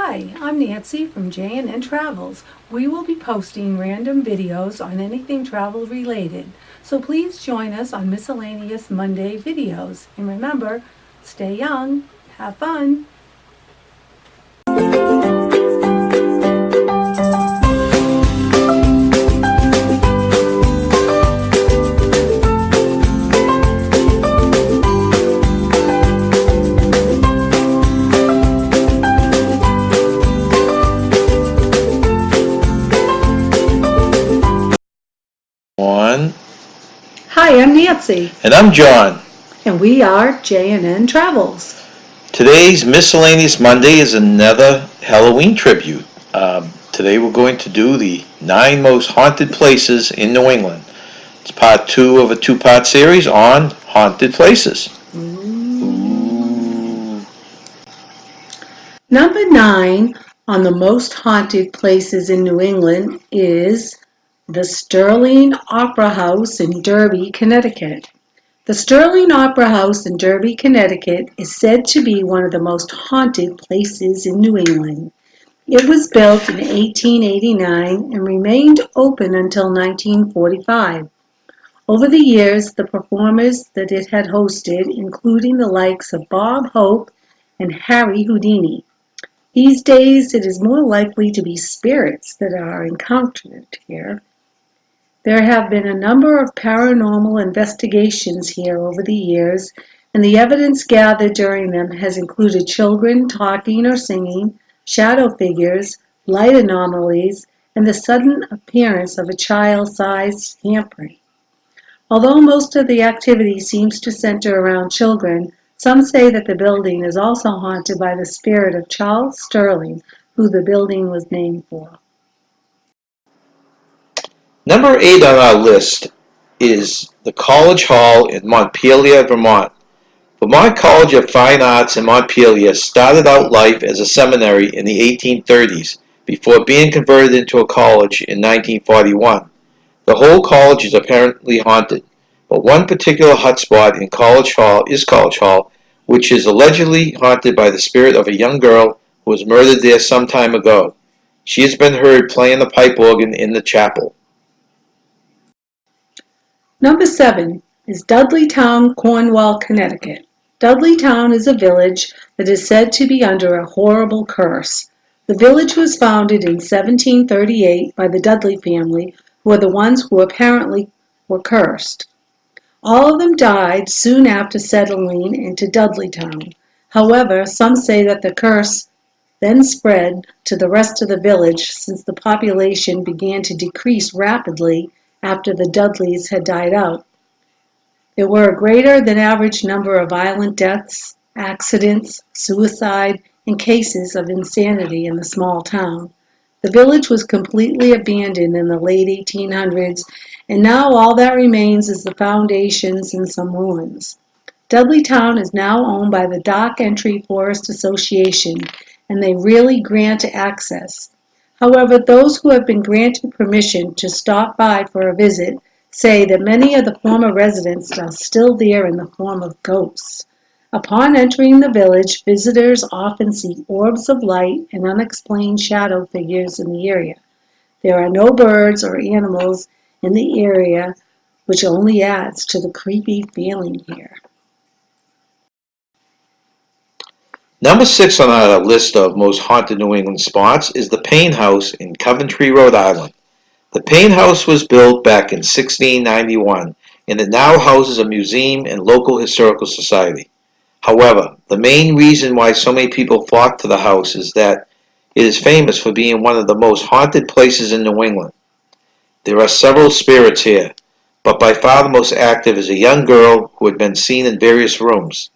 Hi, I'm Nancy from J&N Travels. We will be posting random videos on anything travel related, so please join us on Miscellaneous Monday videos. And remember, stay young, have fun. Hi, I'm Nancy. And I'm John. And we are J&N Travels. Today's Miscellaneous Monday is another Halloween tribute. Today we're going to do the 9 most haunted places in New England. It's part 2 of a 2-part series on haunted places. Ooh. Number 9 on the most haunted places in New England is the Sterling Opera House in Derby, Connecticut. The Sterling Opera House in Derby, Connecticut is said to be one of the most haunted places in New England. It was built in 1889 and remained open until 1945. Over the years, the performers that it had hosted, including the likes of Bob Hope and Harry Houdini. These days, it is more likely to be spirits that are encountered here. There have been a number of paranormal investigations here over the years, and the evidence gathered during them has included children talking or singing, shadow figures, light anomalies, and the sudden appearance of a child-sized tampering. Although most of the activity seems to center around children, some say that the building is also haunted by the spirit of Charles Sterling, who the building was named for. Number 8 on our list is the College Hall in Montpelier, Vermont. Vermont College of Fine Arts in Montpelier started out life as a seminary in the 1830s before being converted into a college in 1941. The whole college is apparently haunted, but one particular hotspot in College Hall is College Hall, which is allegedly haunted by the spirit of a young girl who was murdered there some time ago. She has been heard playing the pipe organ in the chapel. Number 7 is Dudleytown, Cornwall, Connecticut. Dudleytown is a village that is said to be under a horrible curse. The village was founded in 1738 by the Dudley family, who are the ones who apparently were cursed. All of them died soon after settling into Dudleytown. However, some say that the curse then spread to the rest of the village since the population began to decrease rapidly after the Dudleys had died out. There were a greater than average number of violent deaths, accidents, suicide, and cases of insanity in the small town. The village was completely abandoned in the late 1800s, and now all that remains is the foundations and some ruins. Dudleytown is now owned by the Dock Entry Forest Association, and they really grant access. However, those who have been granted permission to stop by for a visit say that many of the former residents are still there in the form of ghosts. Upon entering the village, visitors often see orbs of light and unexplained shadow figures in the area. There are no birds or animals in the area, which only adds to the creepy feeling here. Number 6 on our list of most haunted New England spots is the Paine House in Coventry, Rhode Island. The Paine House was built back in 1691, and it now houses a museum and local historical society. However, the main reason why so many people flock to the house is that it is famous for being one of the most haunted places in New England. There are several spirits here, but by far the most active is a young girl who had been seen in various rooms.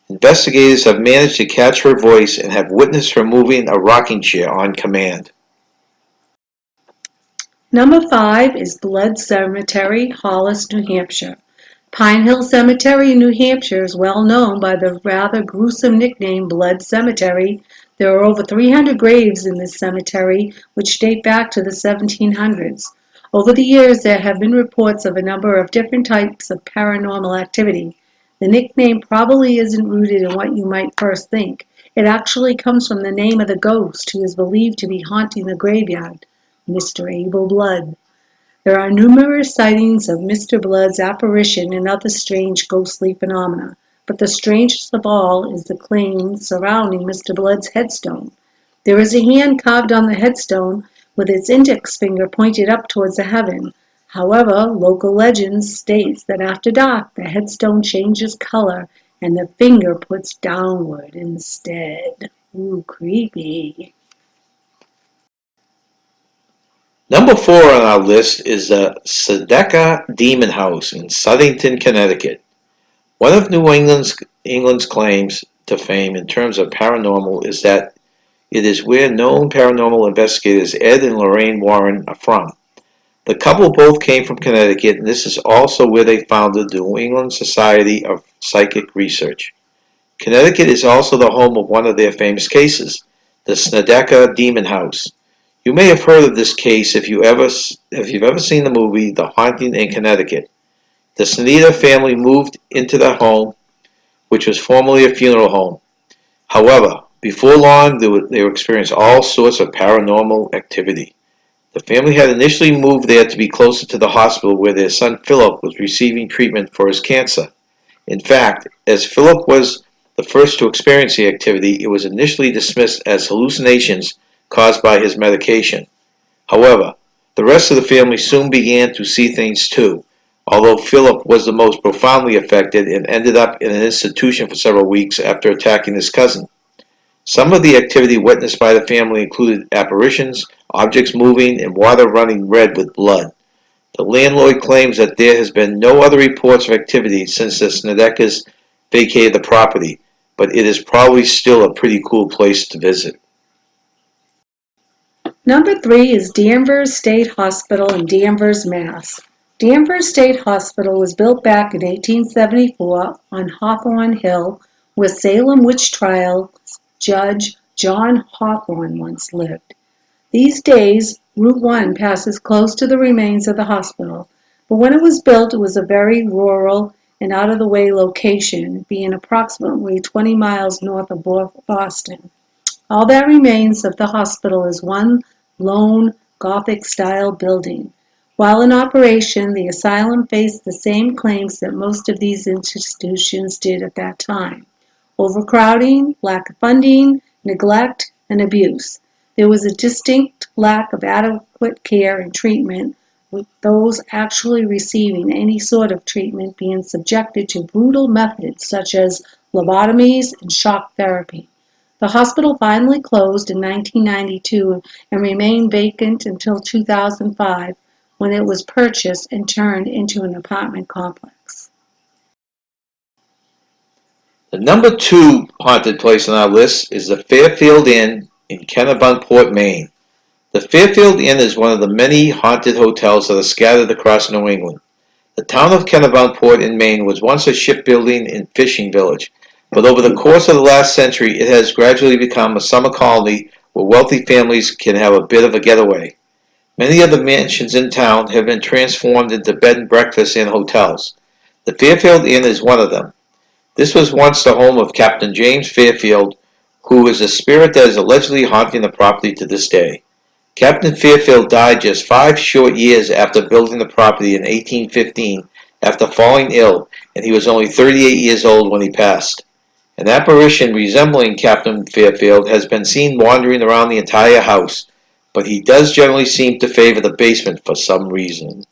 Investigators have managed to catch her voice and have witnessed her moving a rocking chair on command. Number 5 is Blood Cemetery, Hollis, New Hampshire. Pine Hill Cemetery in New Hampshire is well known by the rather gruesome nickname Blood Cemetery. There are over 300 graves in this cemetery, which date back to the 1700s. Over the years, there have been reports of a number of different types of paranormal activity. The nickname probably isn't rooted in what you might first think. It actually comes from the name of the ghost who is believed to be haunting the graveyard, Mr. Abel Blood. There are numerous sightings of Mr. Blood's apparition and other strange ghostly phenomena, but the strangest of all is the claims surrounding Mr. Blood's headstone. There is a hand carved on the headstone with its index finger pointed up towards the heaven. However, local legend states that after dark the headstone changes color and the finger puts downward instead. Ooh, creepy. Number 4 on our list is the Snedeker Demon House in Southington, Connecticut. One of England's claims to fame in terms of paranormal is that it is where known paranormal investigators Ed and Lorraine Warren are from. The couple both came from Connecticut, and this is also where they founded the New England Society of Psychic Research. Connecticut is also the home of one of their famous cases, the Snedeker Demon House. You may have heard of this case if you've ever seen the movie The Haunting in Connecticut. The Snedeker family moved into the home, which was formerly a funeral home. However, before long, they experienced all sorts of paranormal activity. The family had initially moved there to be closer to the hospital where their son Philip was receiving treatment for his cancer. In fact, as Philip was the first to experience the activity, it was initially dismissed as hallucinations caused by his medication. However, the rest of the family soon began to see things too, although Philip was the most profoundly affected and ended up in an institution for several weeks after attacking his cousin. Some of the activity witnessed by the family included apparitions, objects moving, and water running red with blood. The landlord claims that there has been no other reports of activity since the Snedekers vacated the property, but it is probably still a pretty cool place to visit. Number 3 is Danvers State Hospital in Danvers, Mass. Danvers State Hospital was built back in 1874 on Hawthorne Hill, where Salem witch trial judge John Hawthorne once lived. These days, Route 1 passes close to the remains of the hospital, but when it was built, it was a very rural and out-of-the-way location, being approximately 20 miles north of Boston. All that remains of the hospital is one lone Gothic-style building. While in operation, the asylum faced the same claims that most of these institutions did at that time: overcrowding, lack of funding, neglect, and abuse. There was a distinct lack of adequate care and treatment, with those actually receiving any sort of treatment being subjected to brutal methods such as lobotomies and shock therapy. The hospital finally closed in 1992 and remained vacant until 2005, when it was purchased and turned into an apartment complex. The number 2 haunted place on our list is the Fairfield Inn in Kennebunkport, Maine. The Fairfield Inn is one of the many haunted hotels that are scattered across New England. The town of Kennebunkport in Maine was once a shipbuilding and fishing village, but over the course of the last century it has gradually become a summer colony where wealthy families can have a bit of a getaway. Many of the mansions in town have been transformed into bed and breakfasts and hotels. The Fairfield Inn is one of them. This was once the home of Captain James Fairfield, who is a spirit that is allegedly haunting the property to this day. Captain Fairfield died just 5 short years after building the property in 1815 after falling ill, and he was only 38 years old when he passed. An apparition resembling Captain Fairfield has been seen wandering around the entire house, but he does generally seem to favor the basement for some reason.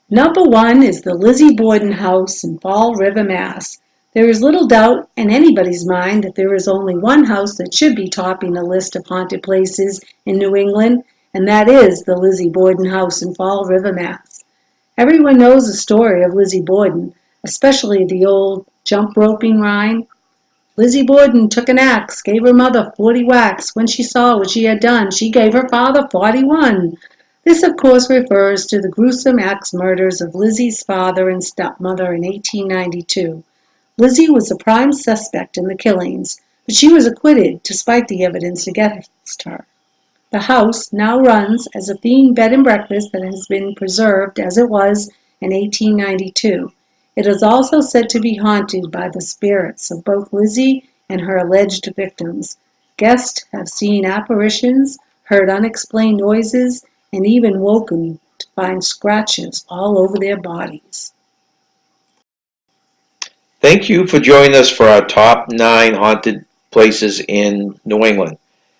Number 1 is the Lizzie Borden house in Fall River, Mass. There is little doubt in anybody's mind that there is only one house that should be topping the list of haunted places in New England, and that is the Lizzie Borden house in Fall River, Mass. Everyone knows the story of Lizzie Borden, especially the old jump roping rhyme. Lizzie Borden took an axe, gave her mother 40 whacks. When she saw what she had done, she gave her father 41. This, of course, refers to the gruesome axe murders of Lizzie's father and stepmother in 1892. Lizzie was a prime suspect in the killings, but she was acquitted despite the evidence against her. The house now runs as a themed bed and breakfast that has been preserved as it was in 1892. It is also said to be haunted by the spirits of both Lizzie and her alleged victims. Guests have seen apparitions, heard unexplained noises, and even woken to find scratches all over their bodies. Thank you for joining us for our top 9 haunted places in New England.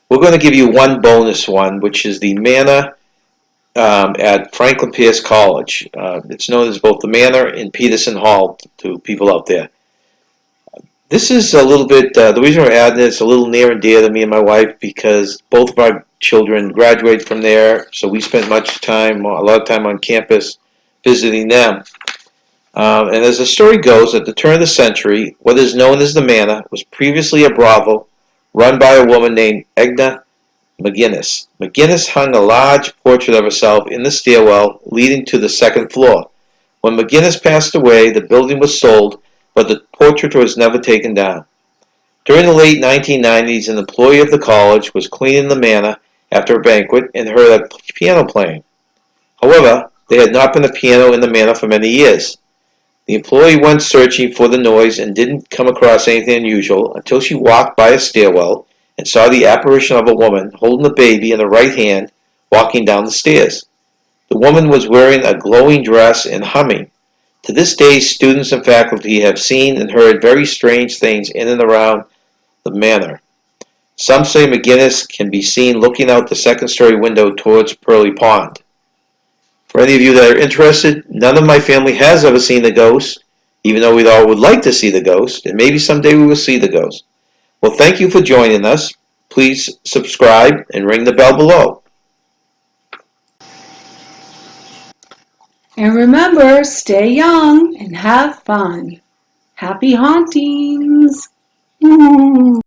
We're going to give you one bonus one, which is the Manor at Franklin Pierce College. It's known as both the Manor and Peterson Hall to people out there. This is a little bit, the reason we're adding this, a little near and dear to me and my wife because both of our children graduated from there, so we spent a lot of time on campus visiting them. And as the story goes, at the turn of the century, what is known as the Manor was previously a brothel run by a woman named Edna McGinnis. McGinnis hung a large portrait of herself in the stairwell leading to the second floor. When McGinnis passed away, the building was sold, but the portrait was never taken down. During the late 1990s, an employee of the college was cleaning the Manor after a banquet and heard a piano playing. However, there had not been a piano in the Manor for many years. The employee went searching for the noise and didn't come across anything unusual until she walked by a stairwell and saw the apparition of a woman holding a baby in her right hand walking down the stairs. The woman was wearing a glowing dress and humming. To this day, students and faculty have seen and heard very strange things in and around the Manor. Some say McGinnis can be seen looking out the second-story window towards Pearly Pond. For any of you that are interested, none of my family has ever seen the ghost, even though we all would like to see the ghost, and maybe someday we will see the ghost. Well, thank you for joining us. Please subscribe and ring the bell below. And remember, stay young and have fun. Happy hauntings!